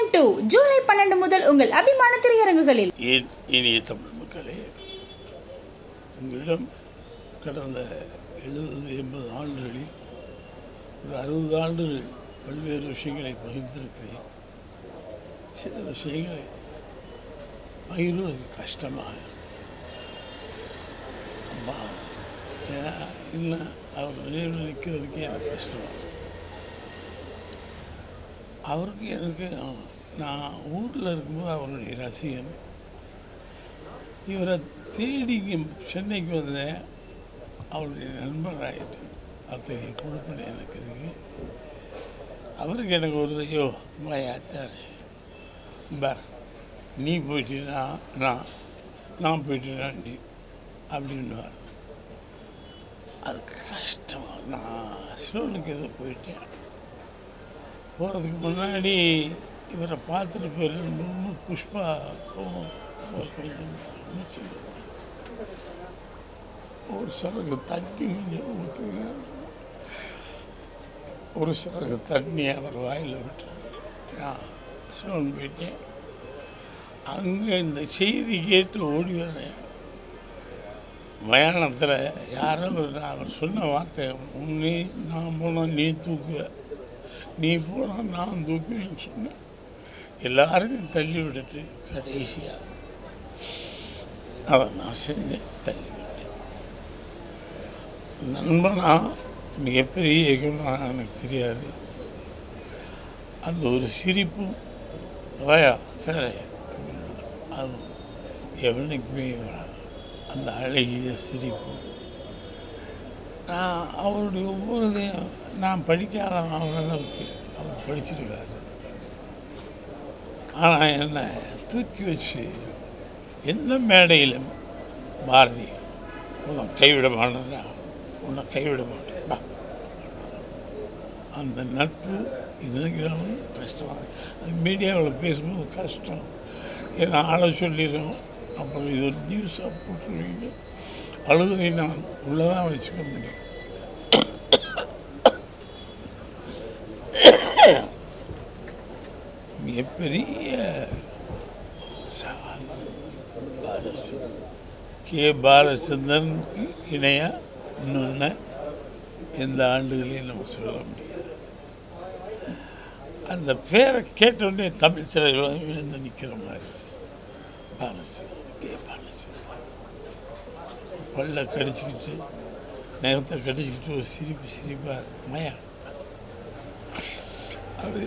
Season 2 July 12 முதல் உங்கள் அபிமான திரையரங்குகளில். இனிய தமிழ் மக்களே, உங்களிடம் கடந்த 70-80 ஆண்டுகளில் ஒரு 60 ஆண்டுகள் பல்வேறு விஷயங்களை பகிர்ந்திருக்கிறேன். சில விஷயங்களை பகிர்வது கஷ்டமாக ஏன்னா இன்னும் அவர் நினைவில் நிற்கிறதுக்கே எனக்கு கஷ்டமாக. அவருக்கு எனக்கு நான் ஊரில் இருக்கும்போது அவருடைய ரசிகன். இவரை தேடி சென்னைக்கு வந்தேன், அவருடைய நண்பராகிட்டு அத்தகைய கொடுப்பனை எனக்கு இருக்கு. அவருக்கு எனக்கு ஒரு ஐயோ மாயாச்சார் பார், நீ போயிட்டீன்னா நான் போயிட்டேன்னா நீ அப்படின்னுவார். அது கஷ்டமாக. நான் சிலோனுக்கு ஏதோ போயிட்டேன். போகிறதுக்கு முன்னாடி இவரை பார்த்துட்டு போயிடணும். புஷ்பா கொஞ்சம் ஒரு சிலருக்கு தண்ணி கொஞ்சம் ஊற்றுங்க, ஒரு சிலருக்கு தண்ணி அவர் வாயில் விட்டுருங்க. நான் சிலோன் போயிட்டேன். அங்கே இந்த செய்தி கேட்டு ஓடி வரேன். மயானத்தில் யாரோ அவர் சொன்ன வார்த்தை, உன்னே நான் போனால் நீ தூக்குவ, நீ போனால் நான் தூக்குவேன்னு சொன்னேன். எல்லாருக்கும் தள்ளி விட்டுட்டு கடைசியாக அதை நான் செஞ்சேன், தள்ளி விட்டேன். நண்பனா மிகப்பெரிய இயக்குனர் எனக்கு தெரியாது. அந்த ஒரு சிரிப்பும் வயா தர அது எவனுக்குமே வராது. அந்த அழகிய சிரிப்பு. நான் அவருடைய ஒவ்வொருதையும் நான் படிக்காத அளவுக்கு அவர் படிச்சிருக்காரு. ஆனால் என்னை தூக்கி வச்சு எந்த மேடையிலும் பாரதி உன்னை கைவிட மாட்டேன்னா உன்னை கைவிட மாட்டேன். அந்த நட்பு இன்னைக்கு கஷ்டமாக. அது மீடியாவில் பேசும்போது கஷ்டம். ஏன்னா ஆளை சொல்லிடும், அப்புறம் இது ஒரு நியூஸாக போட்டுருவீங்க. அழுகதை நான் உள்ளதான் வச்சுக்க முடியும். மிகப்பெரிய பாலச்சந்திரனுக்கு இணையாக இன்னொன்று எந்த ஆண்டுகளையும் நம்ம சொல்ல முடியாது. அந்த பேரை கேட்டோடனே தமிழ் திரையுலகம் விழுந்து நிற்கிற மாதிரி பாலச்சந்திரன். பல்ல கடிச்சிக்கிட்டு நேரத்தை கடிச்சிக்கிட்டு ஒரு சிரிப்பாக மயா. அது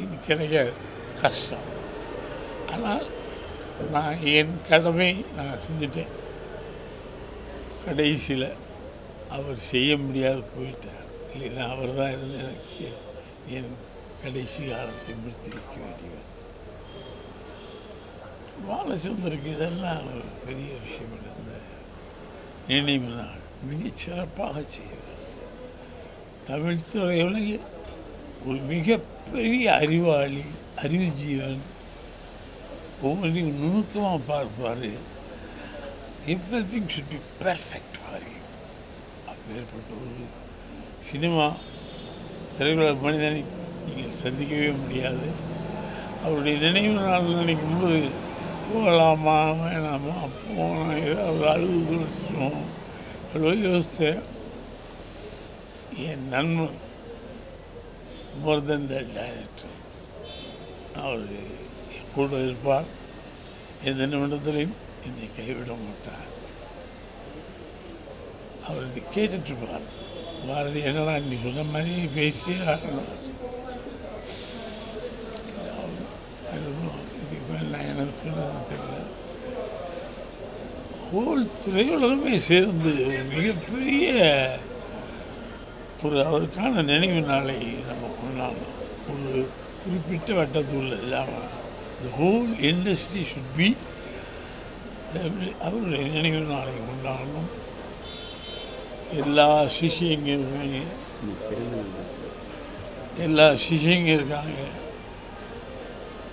இது கிடைக்க கஷ்டம். ஆனால் நான் என் கடமை நான் செஞ்சுட்டேன். கடைசியில் அவர் செய்ய முடியாது போயிட்டார். இல்லைன்னா அவர் தான் இதில் எனக்கு என் கடைசி காலத்தை முடித்து வைக்க வேண்டியவர். பாலச்சந்தருக்கு இதெல்லாம் ஒரு பெரிய விஷயம். இந்த நினைவு நாள் மிகச் சிறப்பாக செய்வார். தமிழ் துறையில் ஒரு மிகப்பெரிய அறிவாளி, அறிவு ஜீவன். ஒவ்வொன்றையும் நுணுக்கமாக பார்ப்பார். Everything should be perfect for you. அப்பேற்பட்ட ஒரு சினிமா திரையுலக மனிதனை நீங்கள் சந்திக்கவே முடியாது. அவருடைய நினைவு நாள் நினைக்கும்போது போகலாமா வேணாமா, போனால் ஏதாவது அழுது வச்சிடும் அவ்வளோ யோசித்தேன். என் நண்பன் மோர் தென் த டைரக்டர், அவர் என் கூட இருப்பார். எந்த நிமிடத்திலையும் என்னை கைவிட மாட்டார். அவர் இதை கேட்டுட்ருப்பார். பாரதி என்னடா நீ சொன்ன மாதிரி பேசி ஆகணும். இதுக்கு மேலே நான் எனக்கு சொன்னது தெரியல. ஹோல் திரையுலகமே சேர்ந்து ஒரு மிகப்பெரிய ஒரு அவருக்கான நினைவு நாளை நம்ம கொண்டாடணும். ஒரு குறிப்பிட்ட வட்டத்துள்ள இல்லாமல் the whole industry should be அவருடைய நினைவு நாளை கொண்டாடணும். எல்லா சிஷியங்களுமே இருக்காங்க.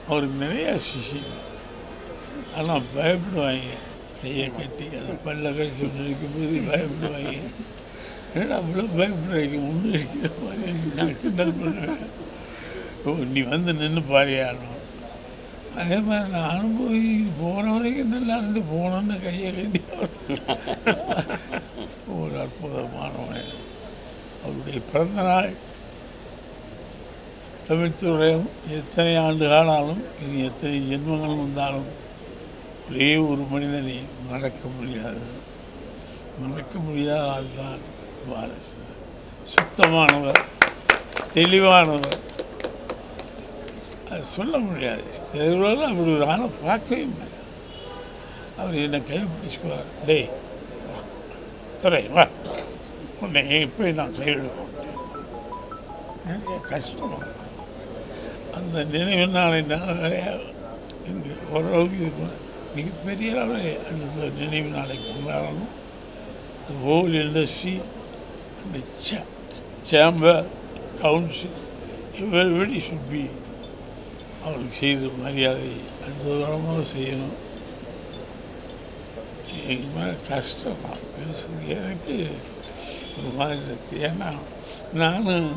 அவருக்கு நிறையா சிஷியங்க. ஆனால் பயப்படுவாங்க. கையை கட்டி அதை பல்ல கழிச்சு ஒன்று இருக்கும்போது பயப்படுவாங்க. ஏன்னா அவ்வளோ பயப்படுவாங்க. ஒன்று இருக்கிற மாதிரி நான் கிண்டல் பண்ணுவேன். நீ வந்து நின்று பாரியாடணும் அதே மாதிரி நானும் போய் போன வரைக்கும் நல்லா இருந்து போனோன்னு கையை கட்டி ஒரு அற்புதமானவன். அவருடைய பிறந்த நாள் தமிழ்த்துறையும் எத்தனை ஆண்டு காலாலும் இனி எத்தனை ஜென்மங்கள் வந்தாலும் ஒரே ஒரு மனிதனை மறக்க முடியாது. மறக்க முடியாத ஆள் தான் பாலச்சந்தர். சுத்தமானவர், தெளிவானவர். அது சொல்ல முடியாது. தெளிவாக அப்படி ஒரு ஆளை பார்க்கவே முடியாது. அவர் என்னை கைப்பிடிச்சுக்குவார். டேய் துறை வா, உன்னை எப்படி நான் கைவிடுவோம். நிறைய கஷ்டம். அந்த நினைவு நாளை நான் நிறையா ஓரளவுக்கு இருக்கும். மிகப்பெரிய அளவில் அந்த நினைவு நாளை கொண்டாடணும். The whole industry, the chamber, council, everybody should be அவருக்கு செய்த மரியாதை அற்புதமாக செய்யணும். எங்கள் மேலே கஷ்டமாக பேசுறது எனக்கு ஒரு மாதிரி இருக்குது. ஏன்னா நானும்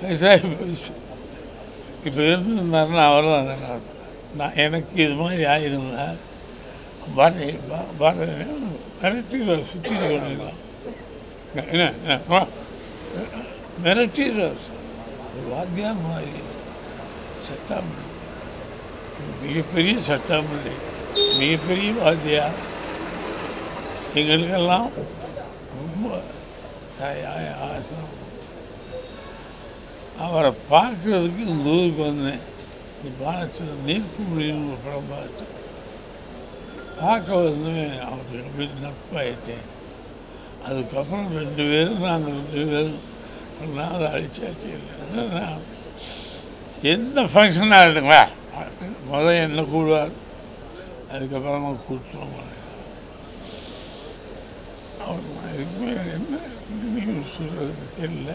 விவசாய பேசு இப்போ இருந்திருந்தாருன்னா அவர் தான் நல்லா இருந்தார். நான் எனக்கு இது மாதிரி ஆகிருந்தால் மிரட்டி சுற்றிட்டு கொண்டிருக்கலாம். என்ன மிரட்டி வாத்தியார் மாதிரி சட்டாமல்லி, மிகப்பெரிய சட்டாமல்லி, மிகப்பெரிய வாத்தியார். எங்களுக்கெல்லாம் ரொம்ப ஆசை. அவரை பார்க்குறதுக்கு இந்த ஊருக்கு வந்தேன். இந்த பாலச்சந்தர் நீர்க்கு முடியும்னு ஒரு படம் பார்த்து பார்க்க வந்து அவருக்கு ரொம்ப நட்பாயிட்டேன். அதுக்கப்புறம் 2 பேரும் நாங்கள் 2 பேரும் ஒன்றா அதை அழிச்சாச்சு. இல்லை எந்த ஃபங்க்ஷனாக இருக்குங்களா முதல் என்ன கூடுவார், அதுக்கப்புறமா கூட்டுவோம். அவருக்கு என்ன சொல்கிறதுக்கு தெரியல.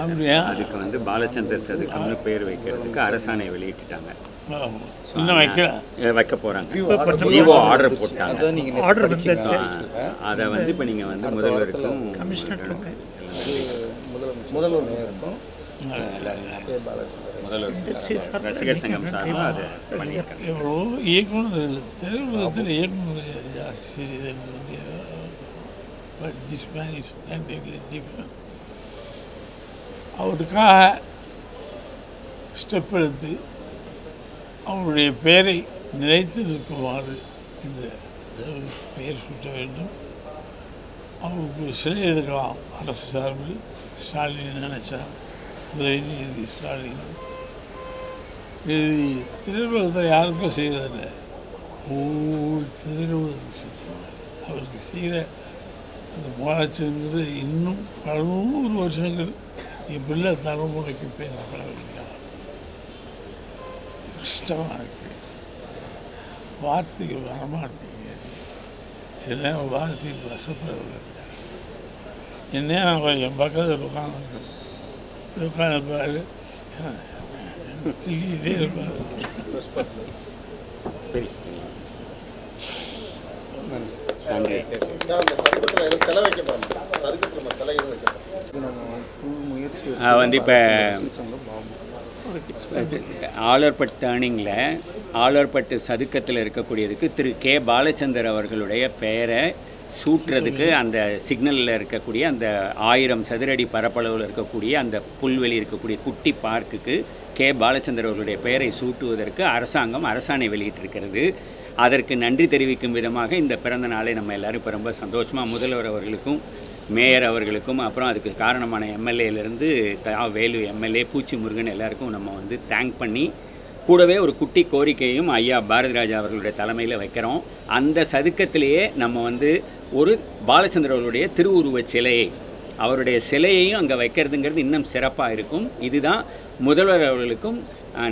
அப்படியா? அதுக்கு வந்து பாலச்சந்தர் சதுக்கம்னு பேர் வைக்கிறதுக்கு அரசாணை வெளியிட்டுட்டாங்க. இன்னும் வைக்க போகிறாங்க. ஜிஓ ஆர்டர் போட்டாங்க. அதை வந்து இப்போ நீங்கள் வந்து முதல்வருக்கும் ரசிகர் சங்கம் சார்பாக அதை பண்ணியிருக்காங்க. எவ்வளோ இயக்குனர் திரையுலகத்தில் இயக்குனர் ஜாஸ்தி. அவருக்காக ஸ்டெப் எடுத்து அவருடைய பெயரை நிலைத்து நிற்குமாறு இந்த பெயர் சூட்ட வேண்டும். அவருக்கு சிலை எடுக்கலாம் அரசு சார்பில். ஸ்டாலின் நினைச்சார், உதயநிதி ஸ்டாலின். இது திரையுலகத்தில் யாருக்கும் செய்வதில்லை. திரையுலகத்துக்கு செஞ்சார். அவருக்கு செய்கிற அந்த பாலச்சந்தர் இன்னும் பல 100 வருஷங்கள் இப்படில தலைமுறைக்கு பேசப்பட வேண்டிய கஷ்டமாக இருக்குது. வார்த்தைகள் வரமாட்டேங்க. சில நேரம் வார்த்தைகள் வசப்படுறது. என்ன என் பக்கத்தில் உட்காந்துருப்பாரு, இதே இருப்பார். வந்து இப்போ ஆலர்பட் டேர்னிங்கில் ஆலர்பட்டு சதுக்கத்தில் இருக்கக்கூடியதுக்கு திரு கே பாலச்சந்தர் அவர்களுடைய பெயரை சூட்டுறதுக்கு அந்த சிக்னலில் இருக்கக்கூடிய அந்த 1000 சதுரடி பரப்பளவில் இருக்கக்கூடிய அந்த புல்வெளி இருக்கக்கூடிய குட்டி பார்க்குக்கு கே பாலச்சந்தர் அவர்களுடைய பெயரை சூட்டுவதற்கு அரசாங்கம் அரசாணை வெளியிட்டிருக்கிறது. அதற்கு நன்றி தெரிவிக்கும் விதமாக இந்த பிறந்த நாளை நம்ம எல்லோரும் இப்போ ரொம்ப சந்தோஷமாக முதல்வர் அவர்களுக்கும் மேயர் அவர்களுக்கும் அப்புறம் அதுக்கு காரணமான எம்எல்ஏலேருந்து வேலு எம்எல்ஏ பூச்சி முருகன் எல்லாருக்கும் நம்ம வந்து தேங்க் பண்ணி கூடவே ஒரு குட்டி கோரிக்கையும் ஐயா பாரதிராஜா அவர்களுடைய தலைமையில் வைக்கிறோம். அந்த சதுக்கத்திலேயே நம்ம வந்து ஒரு பாலச்சந்தர் அவர்களுடைய திருவுருவச் சிலையை அவருடைய சிலையையும் அங்கே வைக்கிறதுங்கிறது இன்னும் சிறப்பாக இருக்கும். இதுதான் முதல்வர் அவர்களுக்கும்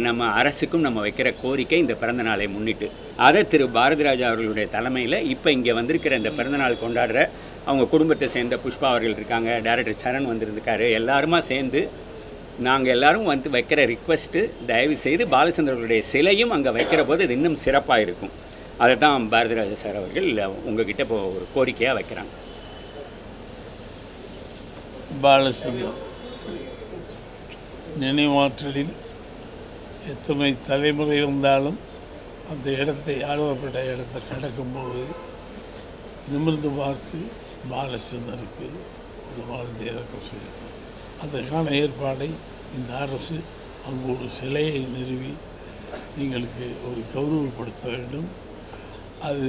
நம்ம அரசுக்கும் நம்ம வைக்கிற கோரிக்கை இந்த பிறந்த நாளை முன்னிட்டு. அதை திரு பாரதிராஜா அவர்களுடைய தலைமையில் இப்போ இங்கே வந்திருக்கிற இந்த பிறந்தநாள் கொண்டாடுற அவங்க குடும்பத்தை சேர்ந்த புஷ்பா அவர்கள் இருக்காங்க, டைரக்டர் சரண் வந்திருக்காரு, எல்லாருமா சேர்ந்து நாங்கள் எல்லோரும் வந்து வைக்கிற ரிக்வெஸ்ட்டு தயவு செய்து பாலச்சந்தர்களுடைய சிலையும் அங்கே வைக்கிற போது அது இன்னும் சிறப்பாக இருக்கும். அதை தான் பாரதிராஜா சார் அவர்கள் உங்ககிட்ட இப்போ ஒரு கோரிக்கையாக வைக்கிறாங்க. பாலச்சந்தர் நினைவாற்றலில் எத்தனை தலைமுறை இருந்தாலும் அந்த இடத்தை ஆழ்வார்பட்ட இடத்தை கடக்கும்போது நிமிர்ந்து பார்த்து பாலச்சந்தருக்கு ஒரு வாழ்ந்து இறக்க சொல்லி அதற்கான ஏற்பாடை இந்த அரசு அங்கு ஒரு சிலையை நிறுவி எங்களுக்கு ஒரு கௌரவப்படுத்த வேண்டும். அது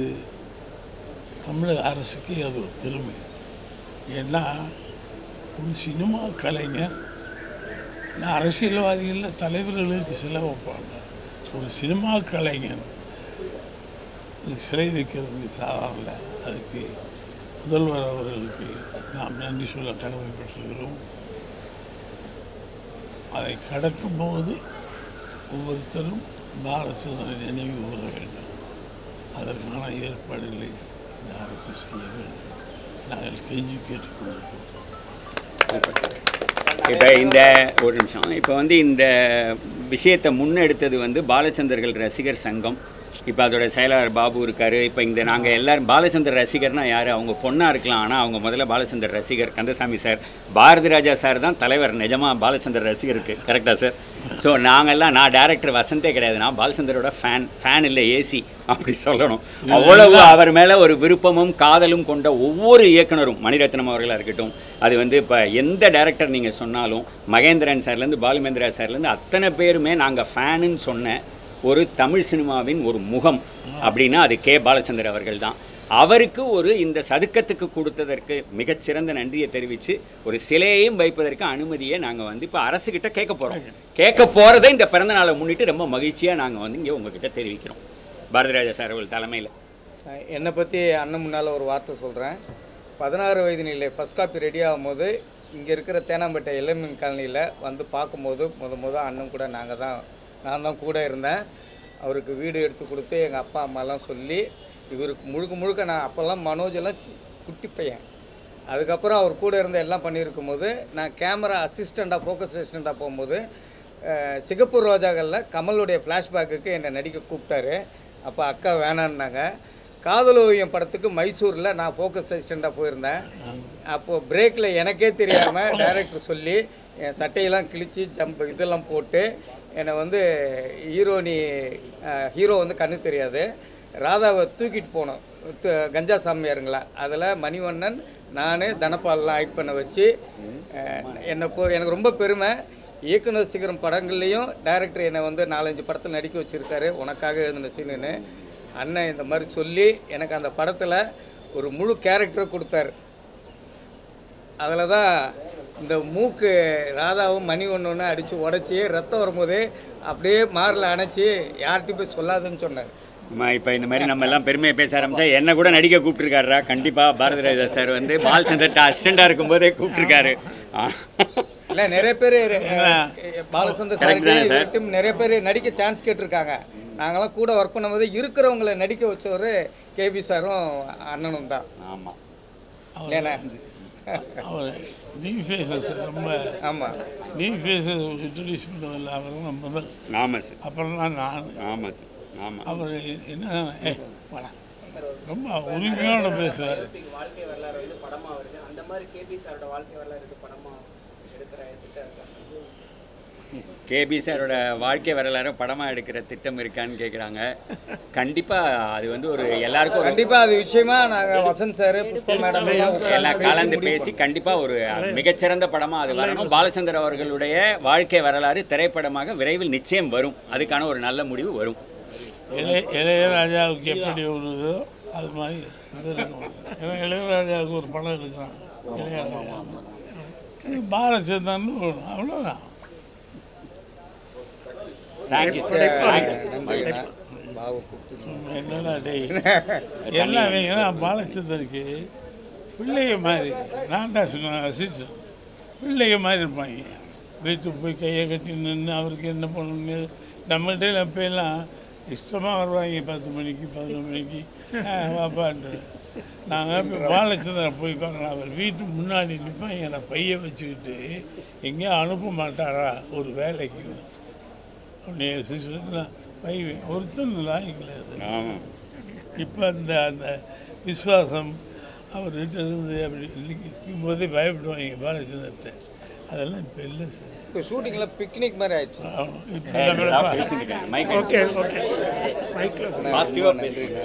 தமிழக அரசுக்கே அது ஒரு பெருமை. ஏன்னா ஒரு சினிமா கலைஞர் அரசியல்வாதிகளில் தலைவர்களுக்கு சிலை வைப்பாங்க. ஒரு சினிமா கலைஞர் சிலை வைக்கிறது சாதாரண. அதுக்கு முதல்வர் அவர்களுக்கு நாம் நன்றி சொல்ல கடமைப்பட்டிருக்கிறோம். அதை கடக்கும்போது ஒவ்வொருத்தரும் பாலச்சந்திரனை நினைவு கூற வேண்டும். அதற்கான ஏற்பாடுகளை இந்த அரசு செய்ய வேண்டும். நாங்கள் கெஞ்சி கேட்டுக்கொண்டிருக்கிறோம். இப்போ இந்த ஒரு நிமிஷம், இப்போ வந்து இந்த விஷயத்தை முன்னெடுத்தது வந்து பாலச்சந்தர்கள் ரசிகர் சங்கம். இப்போ அதோட செயலாளர் பாபு இருக்கார். இப்போ இந்த நாங்கள் எல்லோரும் பாலச்சந்தர் ரசிகர்னால் யார்? அவங்க பொண்ணாக இருக்கலாம், ஆனால் அவங்க முதல்ல பாலச்சந்தர் ரசிகர். கந்தசாமி சார், பாரதி ராஜா சார் தான் தலைவர். நிஜமாக பாலச்சந்தர் ரசிகருக்கு கரெக்டாக சார்? ஸோ நாங்கள்லாம், நான் டேரக்டர் வசந்தே கிடையாது, நான் பாலச்சந்தரோட ஃபேன் இல்லை, ஏசி அப்படி சொல்லணும். அவ்வளவு அவர் மேலே ஒரு விருப்பமும் காதலும் கொண்ட ஒவ்வொரு இயக்குனரும், மணிரத்னம் அவர்களாக இருக்கட்டும், அது வந்து இப்போ எந்த டேரக்டர் நீங்கள் சொன்னாலும், மகேந்திரன் சார்லேருந்து பாலுமேந்திரா சார்லேருந்து அத்தனை பேருமே நாங்கள் ஃபேனுன்னு சொன்ன ஒரு தமிழ் சினிமாவின் ஒரு முகம் அப்படின்னா அது கே பாலச்சந்தர் அவர்கள் தான். அவருக்கு ஒரு இந்த சதுக்கத்துக்கு கொடுத்ததற்கு மிகச்சிறந்த நன்றியை தெரிவித்து ஒரு சிலையையும் வைப்பதற்கு அனுமதியை நாங்கள் வந்து இப்போ அரசுக்கிட்ட கேட்க போகிறோம். கேட்க போகிறதை இந்த பிறந்த நாளை முன்னிட்டு ரொம்ப மகிழ்ச்சியாக நாங்கள் வந்து இங்கே உங்ககிட்ட தெரிவிக்கிறோம். பாரதிராஜா சார் அவர்கள் தலைமையில். என்னை பற்றி அண்ணன் முன்னால் ஒரு வார்த்தை சொல்கிறேன். 16 வயது நிலை ஃபஸ்ட் காப்பி ரெடி ஆகும்போது இங்கே இருக்கிற தேனாம்பேட்டை இளமின் காலனியில் வந்து பார்க்கும்போது முத அண்ணன் கூட நான் தான் கூட இருந்தேன். அவருக்கு வீடு எடுத்து கொடுத்து எங்கள் அப்பா அம்மாலாம் சொல்லி இவருக்கு முழுக்க நான் அப்போல்லாம் மனோஜெல்லாம் குட்டி பையன். அதுக்கப்புறம் அவர் கூட இருந்து எல்லாம் பண்ணியிருக்கும் போது நான் கேமரா அசிஸ்டண்ட்டாக ஃபோக்கஸ் அசிஸ்டண்ட்டாக போகும்போது சிகப்பூர் ரோஜாக்களில் கமலுடைய ஃப்ளாஷ்பேக்குக்கு என்னை நடிக்க கூப்பிட்டாரு. அப்போ அக்கா வேணான்னாங்க. காதல் ஓவியம் படத்துக்கு மைசூரில் நான் ஃபோக்கஸ் அசிஸ்டண்ட்டாக போயிருந்தேன். அப்போது பிரேக்கில் எனக்கே தெரியாமல் டைரக்டர் சொல்லி என் சட்டையெல்லாம் கிழித்து இதெல்லாம் போட்டு என்னை வந்து ஹீரோ வந்து கண்ணு தெரியாது, ராதாவை தூக்கிட்டு போனோம் கஞ்சா சாமியாருங்களா. அதில் மணிவண்ணன், நான், தனபாலெலாம் ஆக்ட் பண்ண வச்சு எனக்கு ரொம்ப பெருமை. இயக்குனர் சிகரம் படங்கள்லேயும் டைரக்டர் என்னை வந்து 4-5 படத்தில் நடிக்க வச்சுருக்காரு. உனக்காக எழுதின சீனுன்னு அண்ணன் இந்த மாதிரி சொல்லி எனக்கு அந்த படத்தில் ஒரு முழு கேரக்டரை கொடுத்தாரு. அதில் தான் இந்த மூக்கு ராதாவும் மணி ஒன்று அடித்து உடச்சி ரத்தம் வரும்போது அப்படியே மாரில் அணைச்சி யார்கிட்டையும் போய் சொல்லாதுன்னு சொன்னார். இப்போ இந்த மாதிரி நம்ம எல்லாம் பெருமையை பேச ஆரம்பித்தா என்ன கூட நடிக்க கூப்பிட்டுருக்காரா? கண்டிப்பாக பாரதிராஜா சார் வந்து பாலச்சந்தர்ட்ட அசிஸ்டண்டாக இருக்கும்போதே கூப்பிட்டுருக்காரு. இல்லை, நிறைய பேர் பாலச்சந்தர் சார் நிறைய பேர் நடிக்க சான்ஸ் கேட்டிருக்காங்க. நாங்களாம் கூட ஒர்க் பண்ணும்போது இருக்கிறவங்களை நடிக்க வச்சவர் கேபி சாரும் அண்ணனும் தான். ஆமாம், ஏன்னா அவர் நியூ ஃபேஸஸ் ரொம்ப ஆமாம் நியூ ஃபேஸஸ் இன்ட்ரடியூஸ் பண்ணதில்லை. அவர் தான் முதல். ஆமாம் சார். அப்புறம் தான் நான். ஆமாம் சார். ஆமாம். அவர் என்ன ரொம்ப உரிமையோடு பேசுவார். வாழ்க்கை வரலாறு வந்து படமாக வருது. அந்த மாதிரி கேபி சாரோட வாழ்க்கை வரலாறு படமாக எடுக்கிற திட்டம் கேபி சாரோட வாழ்க்கை வரலாறு படமாக எடுக்கிற திட்டம் இருக்கான்னு கேட்குறாங்க. கண்டிப்பாக அது வந்து ஒரு எல்லாருக்கும் கண்டிப்பாக அது விஷயமா நாங்கள் வசந்த் சார், புஷ்பா மேடம் எல்லாம் கலந்து பேசி கண்டிப்பாக ஒரு மிகச்சிறந்த படமாக அது வரணும். பாலச்சந்தர் அவர்களுடைய வாழ்க்கை வரலாறு திரைப்படமாக விரைவில் நிச்சயம் வரும். அதுக்கான ஒரு நல்ல முடிவு வரும். இளையராஜாவுக்கு எப்படி வருதோ அது மாதிரி ஏன்னா இளையராஜாவுக்கு ஒரு படம் எடுக்கிறான். இளையராஜா பாலச்சந்தர்னு அவ்வளோதான். என்னடா டேய் எல்லாம் பாலச்சந்தருக்கு பிள்ளைங்க மாதிரி. நான் தான் சொன்ன பிள்ளைங்க மாதிரி இருப்பாங்க. வீட்டுக்கு போய் கையை கட்டி நின்று அவருக்கு என்ன பண்ணணுங்க. நம்மகிட்ட எப்போல்லாம் இஷ்டமாக வருவாங்க 10 மணிக்கு 11 மணிக்கு வாப்பான்ட்டு. நாங்கள் இப்போ பாலச்சந்திரனை போய் பார்க்கலாம். அவர் வீட்டு முன்னாடி நிற்பாங்க. நான் பையை வச்சுக்கிட்டு எங்கேயும் அனுப்ப மாட்டாரா ஒரு வேலைக்கு அப்படியே சிஸ்டர்லாம் பை ஒருத்தன் லாய்க்கல. இப்போ அந்த விஸ்வாசம் அவர்கிட்ட இருந்து அப்படி நிற்கும் போதே பயப்படுவாங்க பாலச்சந்திரத்தை. அதெல்லாம் இப்போ இல்லை சார். இப்போ ஷூட்டிங்கில் பிக்னிக் மாதிரி ஆயிடுச்சு. பேசிட்டு ஓகே ஓகே மைக்கில் பாசிட்டிவாக பேசுகிறீங்க.